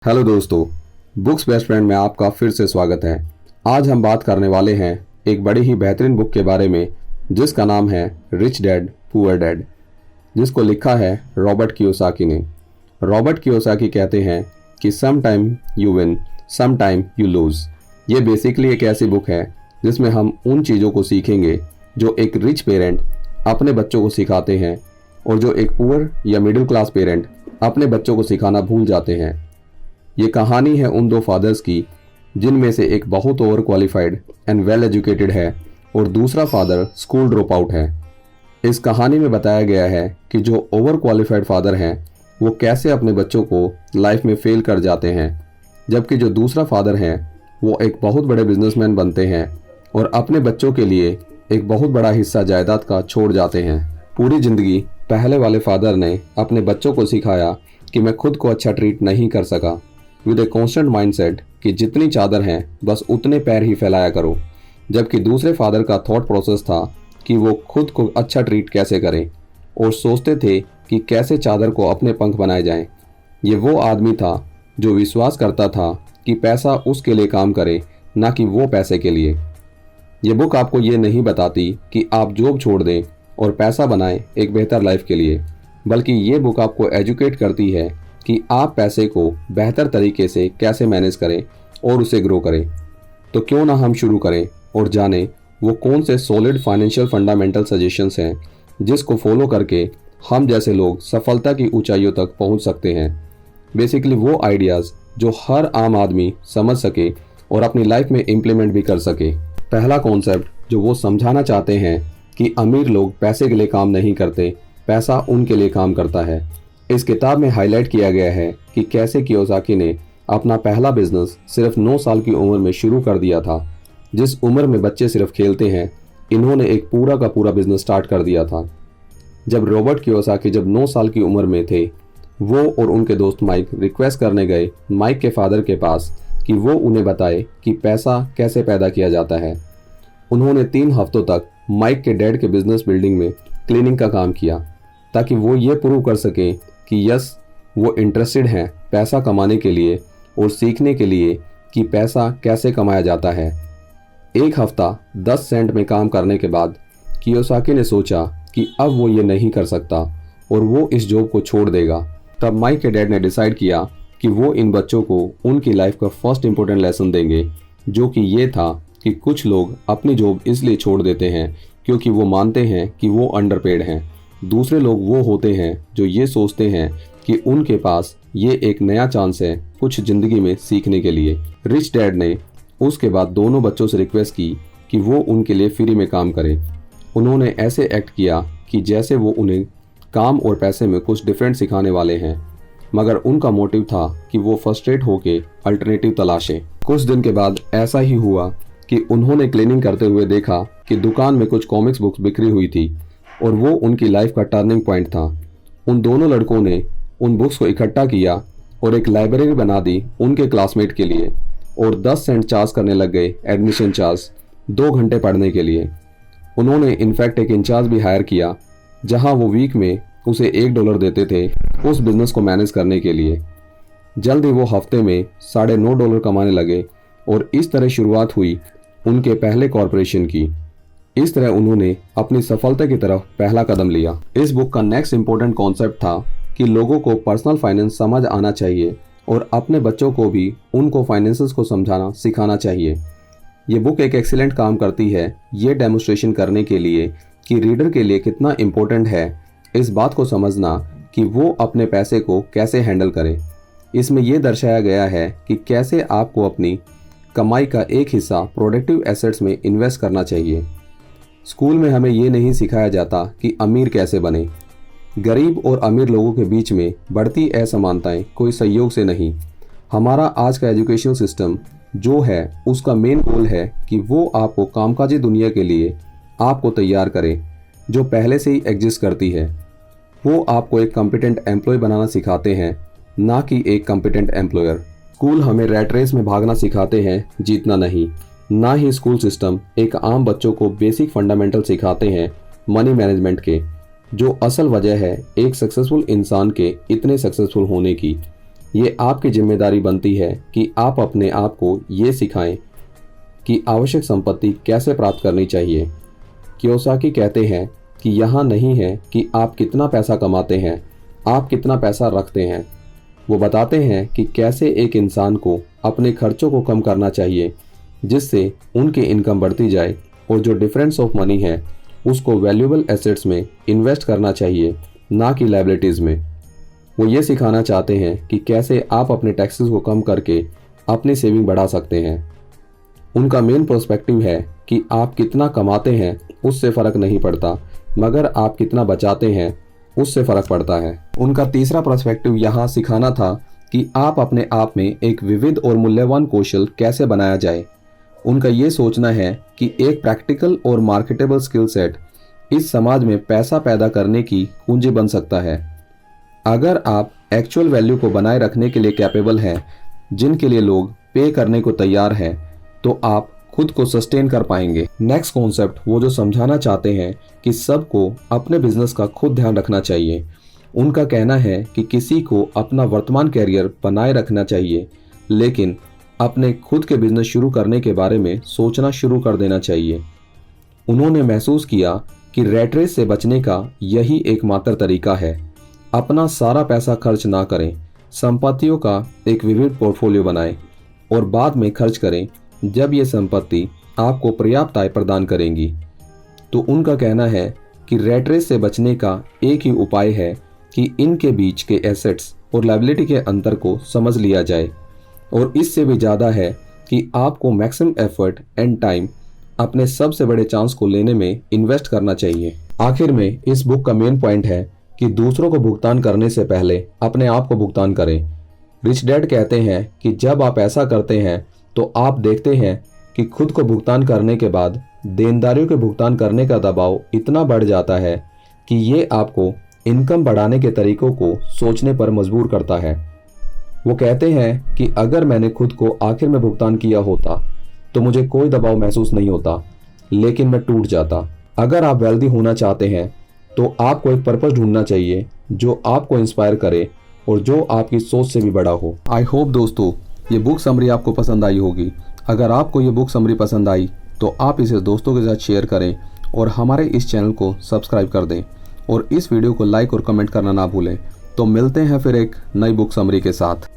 Hello दोस्तों, books best friend में आपका फिर से स्वागत है। आज हम बात करने वाले हैं एक बड़ी ही बेहतरीन बुक के बारे में जिसका नाम है रिच डैड पुअर डैड, जिसको लिखा है रॉबर्ट कियोसाकी ने। रॉबर्ट कियोसाकी कहते हैं कि some time you win, some time you lose. ये बेसिकली एक ऐसी बुक है जिसमें हम उन चीज़ों को सीखेंगे जो एक रिच पेरेंट अपने बच्चों को सिखाते हैं और जो एक पुअर या मिडिल क्लास पेरेंट अपने बच्चों को सिखाना भूल जाते हैं। ये कहानी है उन दो फादर्स की जिनमें से एक बहुत over qualified and well educated है और दूसरा फादर स्कूल ड्रॉप आउट है। इस कहानी में बताया गया है कि जो ओवर क्वालिफाइड फादर हैं वो कैसे अपने बच्चों को लाइफ में फेल कर जाते हैं, जबकि जो दूसरा फादर हैं वो एक बहुत बड़े बिजनेसमैन बनते हैं और अपने बच्चों के लिए एक बहुत बड़ा हिस्सा जायदाद का छोड़ जाते हैं। पूरी ज़िंदगी पहले वाले फादर ने अपने बच्चों को सिखाया कि मैं खुद को अच्छा ट्रीट नहीं कर सका, विद ए कॉन्स्टेंट माइंडसेट कि जितनी चादर हैं बस उतने पैर ही फैलाया करो, जबकि दूसरे फादर का थॉट प्रोसेस था कि वो खुद को अच्छा ट्रीट कैसे करें और सोचते थे कि कैसे चादर को अपने पंख बनाए जाएं। ये वो आदमी था जो विश्वास करता था कि पैसा उसके लिए काम करे, ना कि वो पैसे के लिए। ये बुक आपको ये नहीं बताती कि आप जॉब छोड़ दें और पैसा बनाएं एक बेहतर लाइफ के लिए, बल्कि ये बुक आपको एजुकेट करती है कि आप पैसे को बेहतर तरीके से कैसे मैनेज करें और उसे ग्रो करें। तो क्यों ना हम शुरू करें और जानें वो कौन से सॉलिड फाइनेंशियल फंडामेंटल सजेशंस हैं जिसको फॉलो करके हम जैसे लोग सफलता की ऊंचाइयों तक पहुंच सकते हैं। बेसिकली वो आइडियाज़ जो हर आम आदमी समझ सके और अपनी लाइफ में इम्प्लीमेंट भी कर सके। पहला कॉन्सेप्ट जो वो समझाना चाहते हैं कि अमीर लोग पैसे के लिए काम नहीं करते, पैसा उनके लिए काम करता है। इस किताब में हाईलाइट किया गया है कि कैसे कियोसाकी ने अपना पहला बिजनेस सिर्फ 9 साल की उम्र में शुरू कर दिया था। जिस उम्र में बच्चे सिर्फ खेलते हैं, इन्होंने एक पूरा का पूरा बिजनेस स्टार्ट कर दिया था। जब रॉबर्ट कियोसाकी 9 साल की उम्र में थे, वो और उनके दोस्त माइक रिक्वेस्ट करने गए माइक के फादर के पास कि वो उन्हें बताए कि पैसा कैसे पैदा किया जाता है। उन्होंने 3 हफ्तों तक माइक के डैड के बिजनेस बिल्डिंग में क्लीनिंग का काम किया ताकि वो ये प्रूव कर सकें कि यस, वो इंटरेस्टेड हैं पैसा कमाने के लिए और सीखने के लिए कि पैसा कैसे कमाया जाता है। 1 हफ्ता 10 सेंट में काम करने के बाद कियोसाकी ने सोचा कि अब वो ये नहीं कर सकता और वो इस जॉब को छोड़ देगा। तब माइक के डैड ने डिसाइड किया कि वो इन बच्चों को उनकी लाइफ का फर्स्ट इंपॉर्टेंट लेसन देंगे, जो कि ये था कि कुछ लोग अपनी जॉब इसलिए छोड़ देते हैं क्योंकि वो मानते हैं कि वो अंडरपेड हैं। दूसरे लोग वो होते हैं जो ये सोचते हैं कि उनके पास ये एक नया चांस है कुछ ज़िंदगी में सीखने के लिए। रिच डैड ने उसके बाद दोनों बच्चों से रिक्वेस्ट की कि वो उनके लिए फ्री में काम करें। उन्होंने ऐसे एक्ट किया कि जैसे वो उन्हें काम और पैसे में कुछ डिफरेंट सिखाने वाले हैं, मगर उनका मोटिव था कि वो फ्रस्ट्रेट होके अल्टरनेटिव तलाशें। कुछ दिन के बाद ऐसा ही हुआ कि उन्होंने क्लीनिंग करते हुए देखा कि दुकान में कुछ कॉमिक्स बुक्स बिक्री हुई थी और वो उनकी लाइफ का टर्निंग पॉइंट था। उन दोनों लड़कों ने उन बुक्स को इकट्ठा किया और एक लाइब्रेरी बना दी उनके क्लासमेट के लिए और 10 सेंट चार्ज करने लग गए एडमिशन चार्ज 2 घंटे पढ़ने के लिए। उन्होंने इनफैक्ट एक इंचार्ज भी हायर किया जहां वो वीक में उसे $1 देते थे उस बिजनेस को मैनेज करने के लिए। जल्द ही वो हफ्ते में $9.5 कमाने लगे और इस तरह शुरुआत हुई उनके पहले कॉरपोरेशन की। इस तरह उन्होंने अपनी सफलता की तरफ पहला कदम लिया। इस बुक का नेक्स्ट इंपॉर्टेंट कॉन्सेप्ट था कि लोगों को पर्सनल फाइनेंस समझ आना चाहिए और अपने बच्चों को भी उनको फाइनेंसेस को समझाना सिखाना चाहिए। ये बुक एक एक्सीलेंट काम करती है ये डेमोन्स्ट्रेशन करने के लिए कि रीडर के लिए कितना इम्पोर्टेंट है इस बात को समझना कि वो अपने पैसे को कैसे हैंडल करे। इसमें यह दर्शाया गया है कि कैसे आपको अपनी कमाई का एक हिस्सा प्रोडक्टिव एसेट्स में इन्वेस्ट करना चाहिए। स्कूल में हमें ये नहीं सिखाया जाता कि अमीर कैसे बने। गरीब और अमीर लोगों के बीच में बढ़ती असमानताएं कोई संयोग से नहीं। हमारा आज का एजुकेशन सिस्टम जो है उसका मेन गोल है कि वो आपको कामकाजी दुनिया के लिए आपको तैयार करे जो पहले से ही एग्जिस्ट करती है। वो आपको एक कॉम्पिटेंट एम्प्लॉय बनाना सिखाते हैं, ना कि एक कॉम्पिटेंट एम्प्लॉयर। स्कूल हमें रैट रेस में भागना सिखाते हैं, जीतना नहीं। ना ही स्कूल सिस्टम एक आम बच्चों को बेसिक फंडामेंटल सिखाते हैं मनी मैनेजमेंट के, जो असल वजह है एक सक्सेसफुल इंसान के इतने सक्सेसफुल होने की। ये आपकी जिम्मेदारी बनती है कि आप अपने आप को ये सिखाएं कि आवश्यक संपत्ति कैसे प्राप्त करनी चाहिए। कियोसाकी कहते हैं कि यहाँ नहीं है कि आप कितना पैसा कमाते हैं, आप कितना पैसा रखते हैं। वो बताते हैं कि कैसे एक इंसान को अपने खर्चों को कम करना चाहिए जिससे उनकी इनकम बढ़ती जाए, और जो डिफरेंस ऑफ मनी है उसको वैल्यूएबल एसेट्स में इन्वेस्ट करना चाहिए, ना कि लायबिलिटीज़ में। वो ये सिखाना चाहते हैं कि कैसे आप अपने टैक्सेस को कम करके अपनी सेविंग बढ़ा सकते हैं। उनका मेन पर्सपेक्टिव है कि आप कितना कमाते हैं उससे फ़र्क नहीं पड़ता, मगर आप कितना बचाते हैं उससे फ़र्क पड़ता है। उनका तीसरा पर्सपेक्टिव यहाँ सिखाना था कि आप अपने आप में एक विविध और मूल्यवान कौशल कैसे बनाया जाए। उनका ये सोचना है कि एक प्रैक्टिकल और मार्केटेबल स्किल सेट इस समाज में पैसा पैदा करने की कुंजी बन सकता है। अगर आप एक्चुअल वैल्यू को बनाए रखने के लिए कैपेबल हैं, जिनके लिए लोग पे करने को तैयार हैं, तो आप खुद को सस्टेन कर पाएंगे। नेक्स्ट कॉन्सेप्ट वो जो समझाना चाहते हैं कि सबको अपने बिजनेस का खुद ध्यान रखना चाहिए। उनका कहना है कि किसी को अपना वर्तमान कैरियर बनाए रखना चाहिए, लेकिन अपने खुद के बिजनेस शुरू करने के बारे में सोचना शुरू कर देना चाहिए। उन्होंने महसूस किया कि रैट रेस से बचने का यही एकमात्र तरीका है। अपना सारा पैसा खर्च ना करें, संपत्तियों का एक विविध पोर्टफोलियो बनाएं और बाद में खर्च करें जब ये संपत्ति आपको पर्याप्त आय प्रदान करेंगी। तो उनका कहना है कि रैट रेस से बचने का एक ही उपाय है कि इनके बीच के एसेट्स और लायबिलिटी के अंतर को समझ लिया जाए, और इससे भी ज़्यादा है कि आपको मैक्सिमम एफर्ट एंड टाइम अपने सबसे बड़े चांस को लेने में इन्वेस्ट करना चाहिए। आखिर में इस बुक का मेन पॉइंट है कि दूसरों को भुगतान करने से पहले अपने आप को भुगतान करें। रिच डैड कहते हैं कि जब आप ऐसा करते हैं तो आप देखते हैं कि खुद को भुगतान करने के बाद देनदारियों के भुगतान करने का दबाव इतना बढ़ जाता है कि ये आपको इनकम बढ़ाने के तरीकों को सोचने पर मजबूर करता है। वो कहते हैं कि अगर मैंने खुद को आखिर में भुगतान किया होता तो मुझे कोई दबाव महसूस नहीं होता, लेकिन मैं टूट जाता। अगर आप वेल्दी होना चाहते हैं तो आपको एक पर्पस ढूंढना चाहिए जो आपको इंस्पायर करे और जो आपकी सोच से भी बड़ा हो। आई होप दोस्तों ये बुक समरी आपको पसंद आई होगी। अगर आपको ये बुक समरी पसंद आई तो आप इसे दोस्तों के साथ शेयर करें और हमारे इस चैनल को सब्सक्राइब कर दें, और इस वीडियो को लाइक और कमेंट करना ना भूलें। तो मिलते हैं फिर एक नई बुक समरी के साथ।